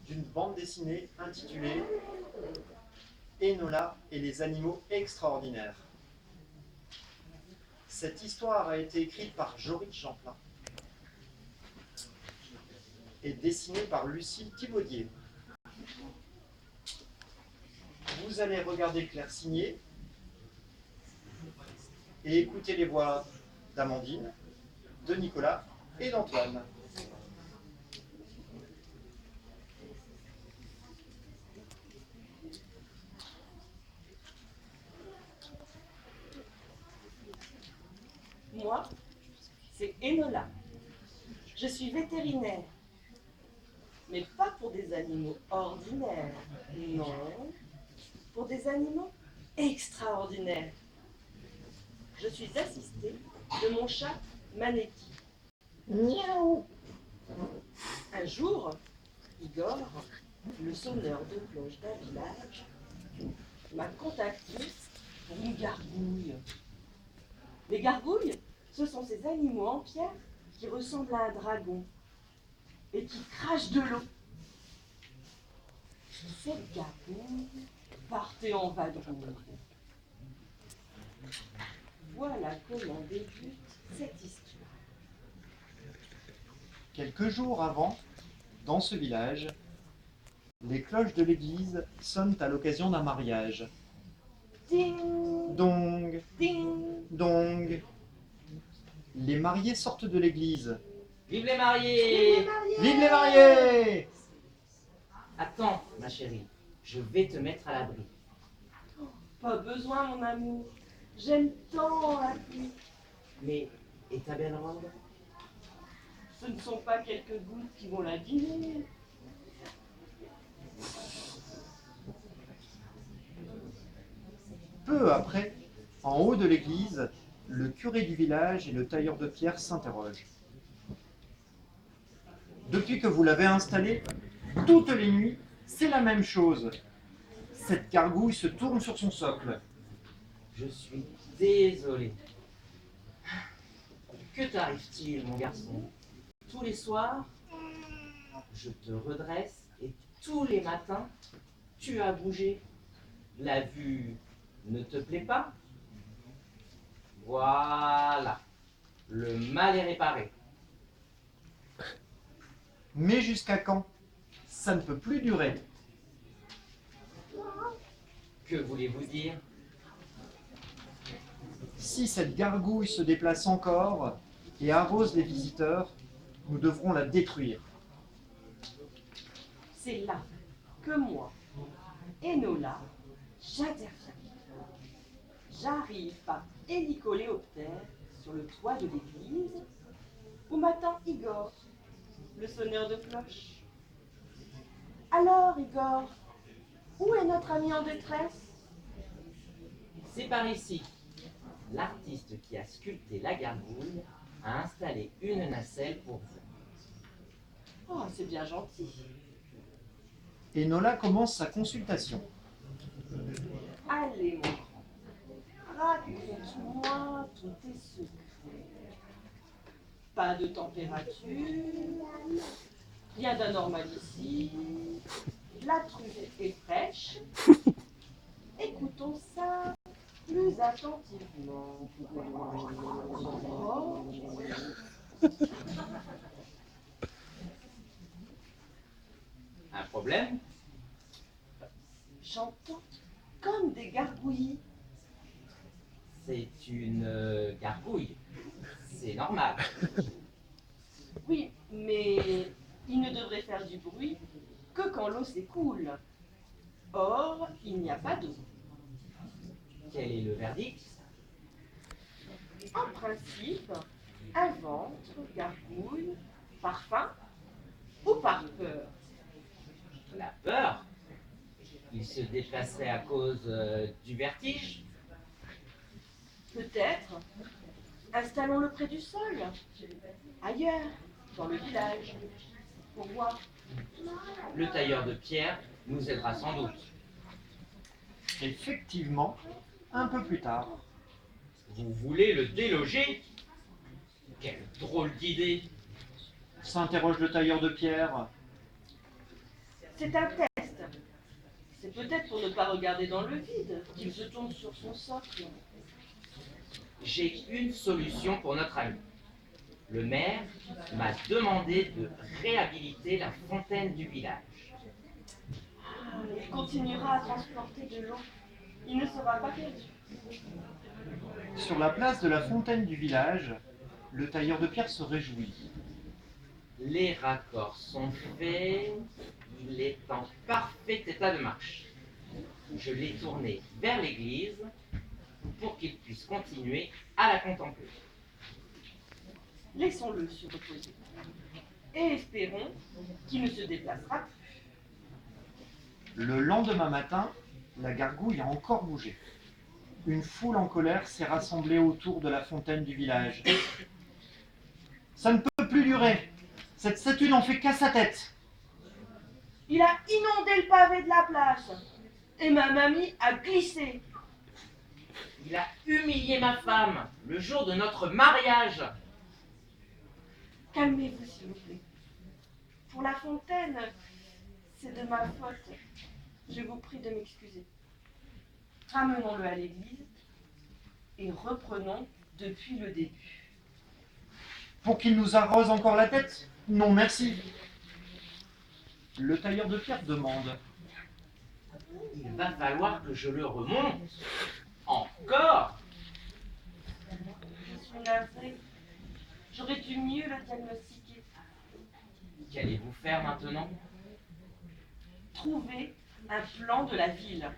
d'une bande dessinée intitulée Enola et les animaux extraordinaires. Cette histoire a été écrite par Joris Champlain et dessinée par Lucille Thibaudier. Vous allez regarder Claire Signé et écouter les voix d'Amandine, de Nicolas et d'Antoine. Moi, c'est Enola. Je suis vétérinaire. Mais pas pour des animaux ordinaires. Non, pour des animaux extraordinaires. Je suis assistée de mon chat Maneki. Miaou. Un jour, Igor, le sonneur de cloche d'un village, m'a contacté pour une gargouille. Les gargouilles, ce sont ces animaux en pierre qui ressemblent à un dragon et qui crachent de l'eau. Cette gargouille partait en vadrouille. Voilà comment débute cette histoire. Quelques jours avant, dans ce village, les cloches de l'église sonnent à l'occasion d'un mariage. Ding, Dong, ding. dong. Les mariés sortent de l'église. Vive les mariés! Vive les mariés! Attends, ma chérie, je vais te mettre à l'abri. Pas besoin, mon amour. J'aime tant la pluie. Mais, et ta belle robe? Ce ne sont pas quelques gouttes qui vont l'abîmer. Peu après, en haut de l'église, le curé du village et le tailleur de pierre s'interrogent. Depuis que vous l'avez installé, toutes les nuits, c'est la même chose. Cette gargouille se tourne sur son socle. Je suis désolé. Que t'arrive-t-il, mon garçon? Tous les soirs, je te redresse et tous les matins, tu as bougé. La vue ne te plaît pas? Voilà, le mal est réparé. Mais jusqu'à quand? Ça ne peut plus durer. Que voulez-vous dire? Si cette gargouille se déplace encore et arrose les visiteurs, nous devrons la détruire. C'est là que moi, Enola, j'interviens. J'arrive par hélicoléoptère sur le toit de l'église où m'attend Igor, le sonneur de cloche. Alors, Igor, où est notre ami en détresse? C'est par ici. L'artiste qui a sculpté la gargouille a installé une nacelle pour vous. Oh, c'est bien gentil. Et Nola commence sa consultation. Allez, mon grand, raconte-moi tous tes secrets. Pas de température, rien d'anormal ici. La truffe est fraîche. Écoutons ça plus attentivement. Oh. Un problème? J'entends comme des gargouillis. C'est une gargouille. C'est normal. Oui, mais il ne devrait faire du bruit que quand l'eau s'écoule. Or, il n'y a pas d'eau. Quel est le verdict? En principe, un ventre, gargouille, par faim ou par peur. La peur? Il se déplacerait à cause du vertige? Peut-être. Installons-le près du sol, ailleurs, dans le village, pour voir. Le tailleur de pierre nous aidera sans doute. Effectivement, un peu plus tard. Vous voulez le déloger? Quelle drôle d'idée! S'interroge le tailleur de pierre. C'est un test. C'est peut-être pour ne pas regarder dans le vide qu'il se tourne sur son socle. J'ai une solution pour notre ami. Le maire m'a demandé de réhabiliter la fontaine du village. Il continuera à transporter de l'eau. Il ne sera pas perdu. Sur la place de la fontaine du village, le tailleur de pierre se réjouit. Les raccords sont faits, il est en parfait état de marche. Je l'ai tourné vers l'église pour qu'il puisse continuer à la contempler. Laissons-le se reposer. Et espérons qu'il ne se déplacera plus. Le lendemain matin, la gargouille a encore bougé. Une foule en colère s'est rassemblée autour de la fontaine du village. Ça ne peut plus durer. Cette statue n'en fait qu'à sa tête. Il a inondé le pavé de la place. Et ma mamie a glissé. Il a humilié ma femme le jour de notre mariage. Calmez-vous, s'il vous plaît. Pour la fontaine, c'est de ma faute. Je vous prie de m'excuser. Ramenons-le à l'église et reprenons depuis le début. Pour qu'il nous arrose encore la tête? Non, merci. Le tailleur de pierre demande. Il va falloir que je le remonte. Encore? Je suis navrée. J'aurais dû mieux le diagnostiquer. Qu'allez-vous faire maintenant? Trouver un plan de la ville.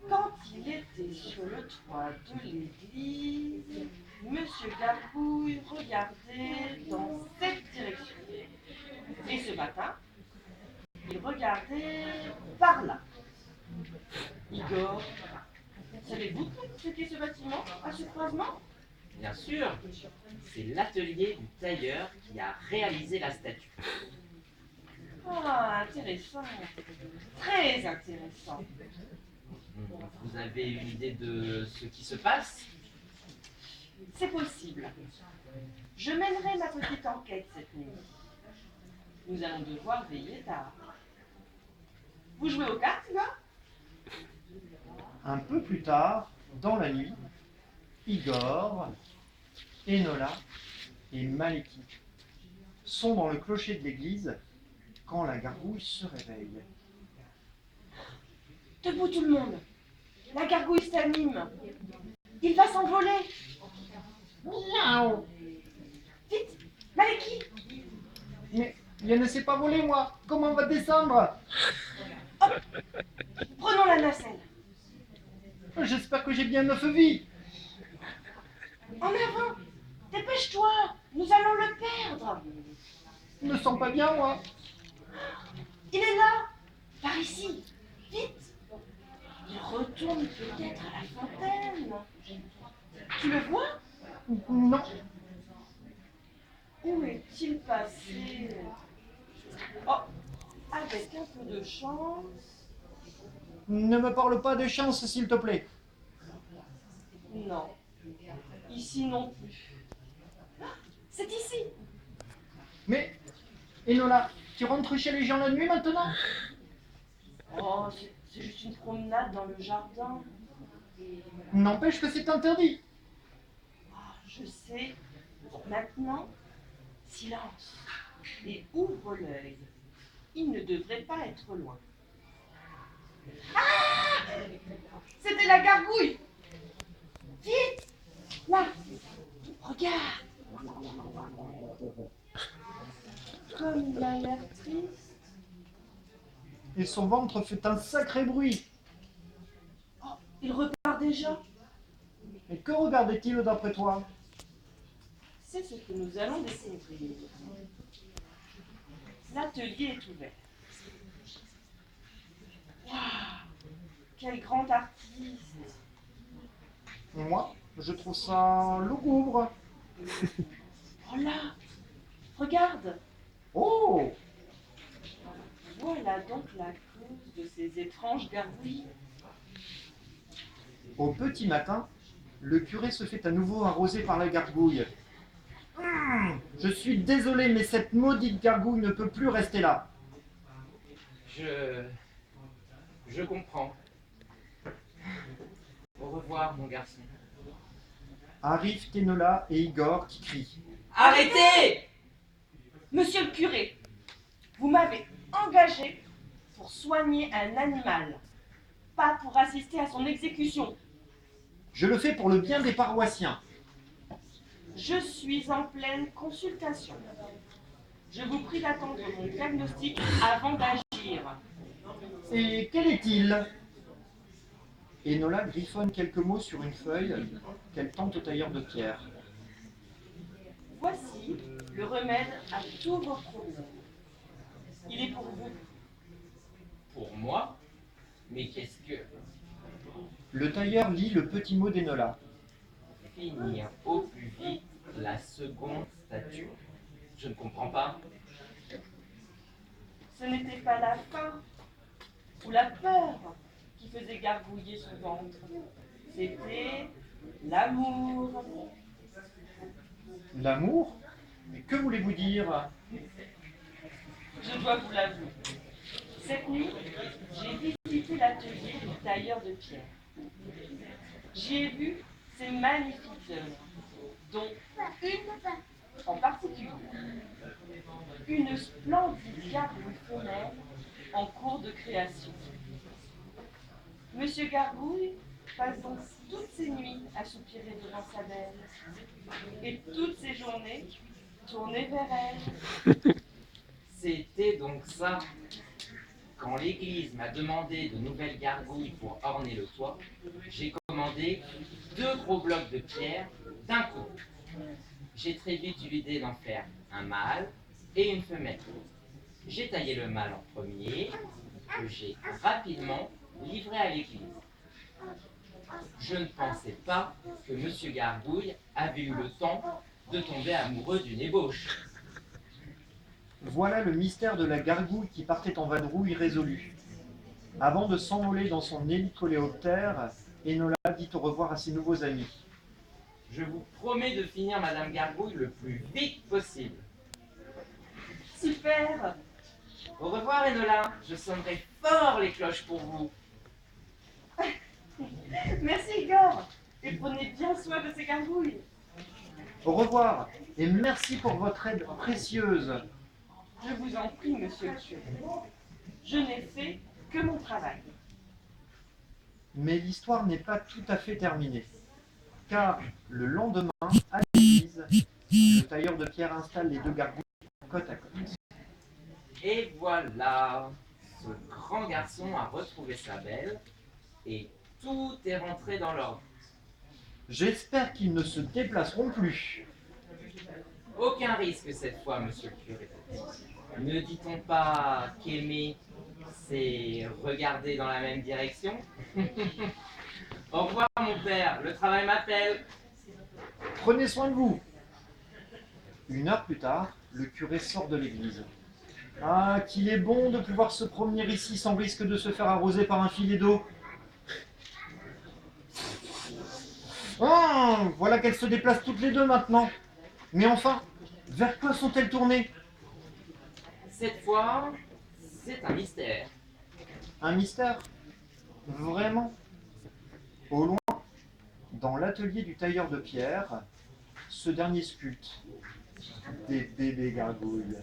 Quand il était sur le toit de l'église, Monsieur Gargouille regardait dans cette direction. Et ce matin, il regardait par là. Igor, savez-vous ce qu'est ce bâtiment à ce croisement? Bien sûr, c'est l'atelier du tailleur qui a réalisé la statue. Ah, intéressant. Très intéressant. Vous avez une idée de ce qui se passe? C'est possible. Je mènerai ma petite enquête cette nuit. Nous allons devoir veiller tard. Vous jouez aux cartes, Igor? Un peu plus tard, dans la nuit, Igor, Enola et Maleki sont dans le clocher de l'église quand la gargouille se réveille. Debout tout le monde. La gargouille s'anime. Il va s'envoler. Miaou! Vite, Maleki. Mais je ne sais pas voler, moi. Comment on va descendre? Prenons la nacelle. J'espère que j'ai bien 9 vies. En avant. Dépêche-toi. Nous allons le perdre. Je ne sens pas bien, moi. Il est là. Par ici. Vite. Il retourne peut-être à la fontaine. Tu le vois? Non. Où est-il passé? Oh, avec un peu de chance. Ne me parle pas de chance, s'il te plaît. Non. Ici non plus. Ah, c'est ici. Mais, Enola, tu rentres chez les gens la nuit maintenant? Oh, c'est juste une promenade dans le jardin. N'empêche que c'est interdit. Ah, je sais. Maintenant, silence. Et ouvre l'œil. Il ne devrait pas être loin. Ah! C'était la gargouille. Vite! Là! Regarde! Comme il a l'air triste. Et son ventre fait un sacré bruit. Oh, il repart déjà. Et que regardait-il d'après toi? C'est ce que nous allons découvrir. L'atelier est ouvert. Waouh! Quel grand artiste! Moi, je trouve ça lugubre. Oh là! Regarde! Oh! Voilà donc la cause de ces étranges gargouilles. Au petit matin, le curé se fait à nouveau arroser par la gargouille. Je suis désolé, mais cette maudite gargouille ne peut plus rester là. Je comprends. Au revoir, mon garçon. Arrivent Enola et Igor qui crient. Arrêtez! Monsieur le curé, vous m'avez engagé pour soigner un animal, pas pour assister à son exécution. Je le fais pour le bien des paroissiens. Je suis en pleine consultation. Je vous prie d'attendre mon diagnostic avant d'agir. Et quel est-il? Enola griffonne quelques mots sur une feuille qu'elle tend au tailleur de pierre. Voici le remède à tous vos problèmes. Il est pour vous. Pour moi? Mais qu'est-ce que... Le tailleur lit le petit mot d'Enola. Finir au plus vite la seconde statue. Je ne comprends pas. Ce n'était pas la faim ou la peur qui faisait gargouiller son ventre. C'était l'amour. L'amour? Mais que voulez-vous dire? Je dois vous l'avouer. Cette nuit, j'ai visité l'atelier du tailleur de pierre. J'y ai vu ces magnifiques œuvres, dont une en particulier. Une splendide gargouille femelle en cours de création. Monsieur Gargouille passe donc toutes ses nuits à soupirer devant sa belle, et toutes ses journées tournées vers elle. C'était donc ça. Quand l'église m'a demandé de nouvelles gargouilles pour orner le toit, j'ai commandé 2 gros blocs de pierre d'un coup. J'ai très vite eu l'idée d'en faire un mâle et une femelle. J'ai taillé le mâle en premier, que j'ai rapidement livré à l'église. Je ne pensais pas que Monsieur Gargouille avait eu le temps de tomber amoureux d'une ébauche. Voilà le mystère de la gargouille qui partait en vadrouille résolue. Avant de s'envoler dans son hélicoléoptère, Enola dit au revoir à ses nouveaux amis. Je vous promets de finir Madame Gargouille le plus vite possible. Super! Au revoir Enola, je sonnerai fort les cloches pour vous. Merci Igor! Et prenez bien soin de ces gargouilles. Au revoir et merci pour votre aide précieuse. Je vous en prie, monsieur le curé. Je n'ai fait que mon travail. Mais l'histoire n'est pas tout à fait terminée. Car le lendemain, à l'église, le tailleur de pierre installe les 2 gargouilles côte à côte. Et voilà, ce grand garçon a retrouvé sa belle et tout est rentré dans l'ordre. J'espère qu'ils ne se déplaceront plus. Aucun risque cette fois, monsieur le curé. Ne dit-on pas qu'aimer, c'est regarder dans la même direction? Au revoir mon père, le travail m'appelle. Prenez soin de vous. 1 heure plus tard, le curé sort de l'église. Ah, qu'il est bon de pouvoir se promener ici sans risque de se faire arroser par un filet d'eau. Oh, voilà qu'elles se déplacent toutes les 2 maintenant. Mais enfin, vers quoi sont-elles tournées? Cette fois, c'est un mystère. Un mystère? Vraiment? Au loin, dans l'atelier du tailleur de pierre, ce dernier sculpte des bébés gargouilles.